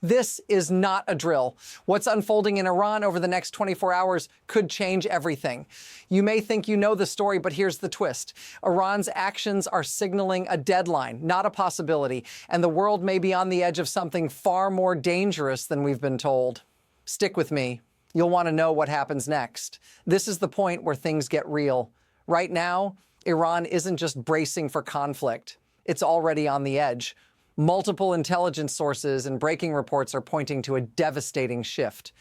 This is not a drill. What's unfolding in Iran over the next 24 hours could change everything. You may think you know the story, but here's the twist. Iran's actions are signaling a deadline, not a possibility, and the world may be on the edge of something far more dangerous than we've been told. Stick with me. You'll want to know what happens next. This is the point where things get real. Right now, Iran isn't just bracing for conflict. It's already on the edge. Multiple intelligence sources and breaking reports are pointing to a devastating shift.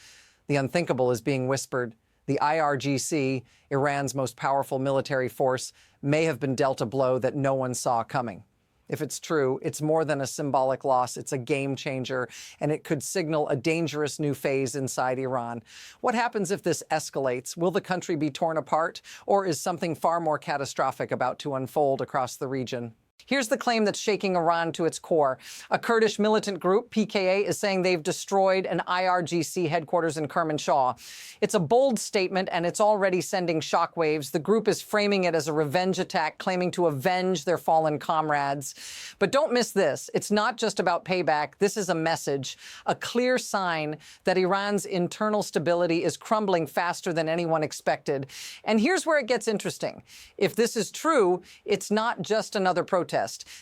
The unthinkable is being whispered. The IRGC, Iran's most powerful military force, may have been dealt a blow that no one saw coming. If it's true, it's more than a symbolic loss. It's a game changer, and it could signal a dangerous new phase inside Iran. What happens if this escalates? Will the country be torn apart, or is something far more catastrophic about to unfold across the region? Here's the claim that's shaking Iran to its core. A Kurdish militant group, PKK, is saying they've destroyed an IRGC headquarters in Kerman Shaw. It's a bold statement, and it's already sending shockwaves. The group is framing it as a revenge attack, claiming to avenge their fallen comrades. But don't miss this. It's not just about payback. This is a message, a clear sign that Iran's internal stability is crumbling faster than anyone expected. And here's where it gets interesting. If this is true, it's not just another protest.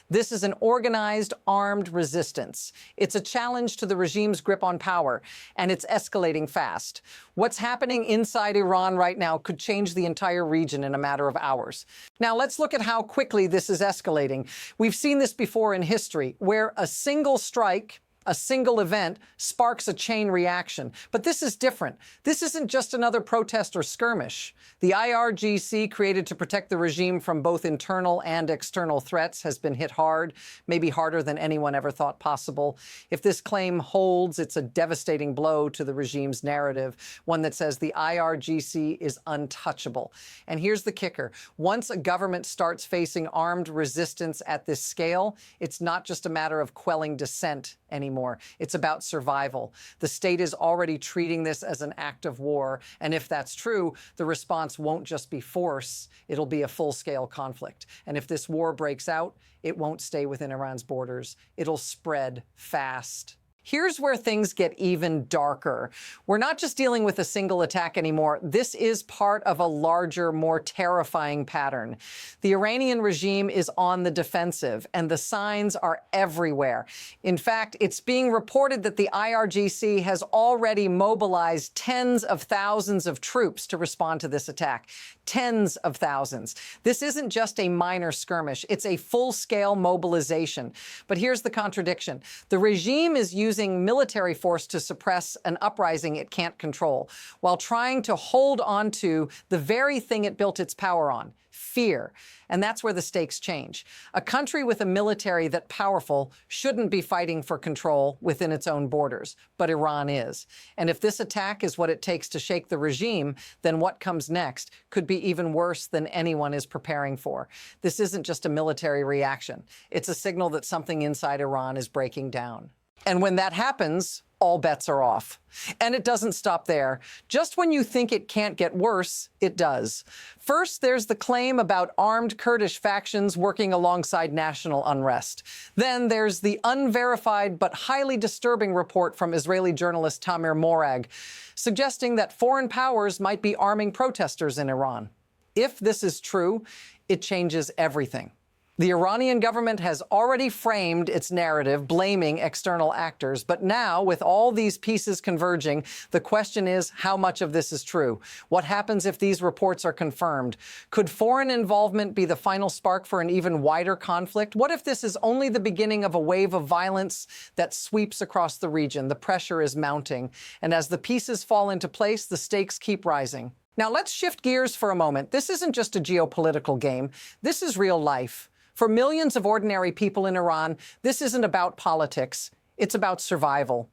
This is an organized, armed resistance. It's a challenge to the regime's grip on power, and it's escalating fast. What's happening inside Iran right now could change the entire region in a matter of hours. Now, let's look at how quickly this is escalating. We've seen this before in history, where a single strike, a single event sparks a chain reaction. But this is different. This isn't just another protest or skirmish. The IRGC, created to protect the regime from both internal and external threats, has been hit hard, maybe harder than anyone ever thought possible. If this claim holds, it's a devastating blow to the regime's narrative, one that says the IRGC is untouchable. And here's the kicker. Once a government starts facing armed resistance at this scale, it's not just a matter of quelling dissent anymore. It's about survival. The state is already treating this as an act of war. And if that's true, the response won't just be force. It'll be a full-scale conflict. And if this war breaks out, it won't stay within Iran's borders. It'll spread fast. Here's where things get even darker. We're not just dealing with a single attack anymore. This is part of a larger, more terrifying pattern. The Iranian regime is on the defensive, and the signs are everywhere. In fact, it's being reported that the IRGC has already mobilized tens of thousands of troops to respond to this attack. Tens of thousands. This isn't just a minor skirmish. It's a full-scale mobilization. But here's the contradiction. The regime is using military force to suppress an uprising it can't control, while trying to hold on to the very thing it built its power on, fear. And that's where the stakes change. A country with a military that powerful shouldn't be fighting for control within its own borders, but Iran is. And if this attack is what it takes to shake the regime, then what comes next could be even worse than anyone is preparing for. This isn't just a military reaction. It's a signal that something inside Iran is breaking down. And when that happens, all bets are off. And it doesn't stop there. Just when you think it can't get worse, it does. First, there's the claim about armed Kurdish factions working alongside national unrest. Then there's the unverified but highly disturbing report from Israeli journalist Tamir Morag, suggesting that foreign powers might be arming protesters in Iran. If this is true, it changes everything. The Iranian government has already framed its narrative, blaming external actors. But now, with all these pieces converging, the question is, how much of this is true? What happens if these reports are confirmed? Could foreign involvement be the final spark for an even wider conflict? What if this is only the beginning of a wave of violence that sweeps across the region? The pressure is mounting. And as the pieces fall into place, the stakes keep rising. Now, let's shift gears for a moment. This isn't just a geopolitical game. This is real life. For millions of ordinary people in Iran, this isn't about politics. It's about survival.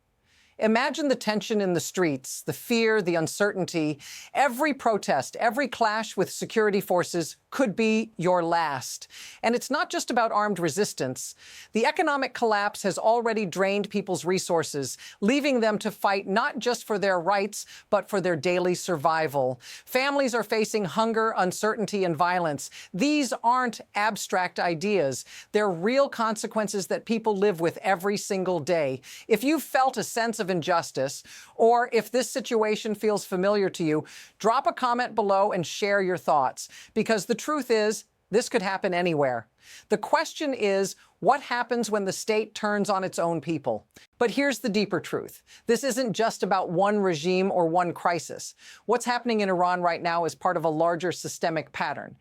Imagine the tension in the streets, the fear, the uncertainty. Every protest, every clash with security forces could be your last. And it's not just about armed resistance. The economic collapse has already drained people's resources, leaving them to fight not just for their rights, but for their daily survival. Families are facing hunger, uncertainty, and violence. These aren't abstract ideas. They're real consequences that people live with every single day. If you've felt a sense of injustice, or if this situation feels familiar to you, drop a comment below and share your thoughts. Because the truth is, this could happen anywhere. The question is, what happens when the state turns on its own people? But here's the deeper truth. This isn't just about one regime or one crisis. What's happening in Iran right now is part of a larger systemic pattern.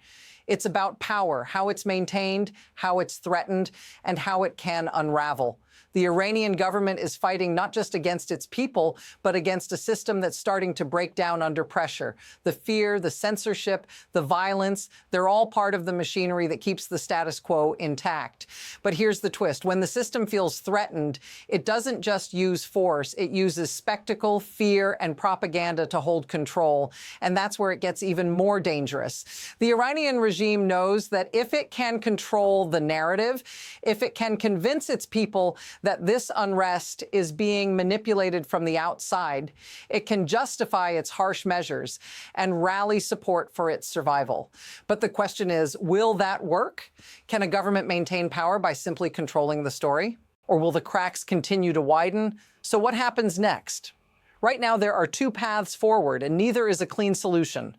It's about power, how it's maintained, how it's threatened, and how it can unravel. The Iranian government is fighting not just against its people, but against a system that's starting to break down under pressure. The fear, the censorship, the violence, they're all part of the machinery that keeps the status quo intact. But here's the twist. When the system feels threatened, it doesn't just use force. It uses spectacle, fear, and propaganda to hold control. And that's where it gets even more dangerous. The Iranian regime knows that if it can control the narrative, if it can convince its people that this unrest is being manipulated from the outside, it can justify its harsh measures and rally support for its survival. But the question is, will that work? Can a government maintain power by simply controlling the story? Or will the cracks continue to widen? So what happens next? Right now, there are two paths forward, and neither is a clean solution.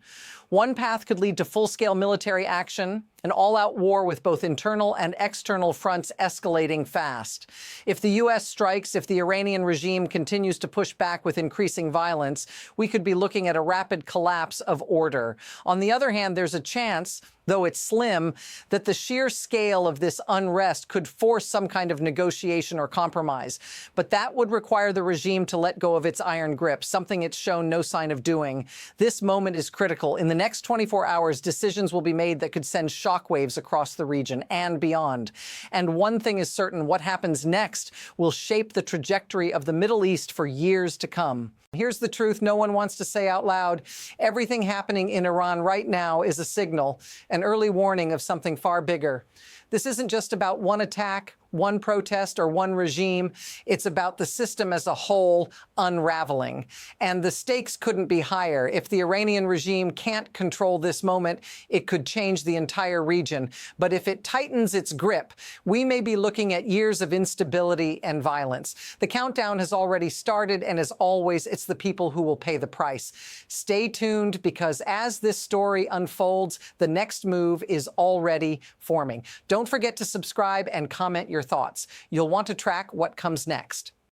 One path could lead to full-scale military action, an all-out war with both internal and external fronts escalating fast. If the U.S. strikes, if the Iranian regime continues to push back with increasing violence, we could be looking at a rapid collapse of order. On the other hand, there's a chance, though it's slim, that the sheer scale of this unrest could force some kind of negotiation or compromise. But that would require the regime to let go of its iron grip, something it's shown no sign of doing. This moment is critical. In the next 24 hours, decisions will be made that could send shockwaves across the region and beyond. And one thing is certain, what happens next will shape the trajectory of the Middle East for years to come. Here's the truth no one wants to say out loud. Everything happening in Iran right now is a signal, an early warning of something far bigger. This isn't just about one attack, one protest, or one regime. It's about the system as a whole unraveling. And the stakes couldn't be higher. If the Iranian regime can't control this moment, it could change the entire region. But if it tightens its grip, we may be looking at years of instability and violence. The countdown has already started, and as always, it's the people who will pay the price. Stay tuned, because as this story unfolds, the next move is already forming. Don't forget to subscribe and comment your thoughts. You'll want to track what comes next.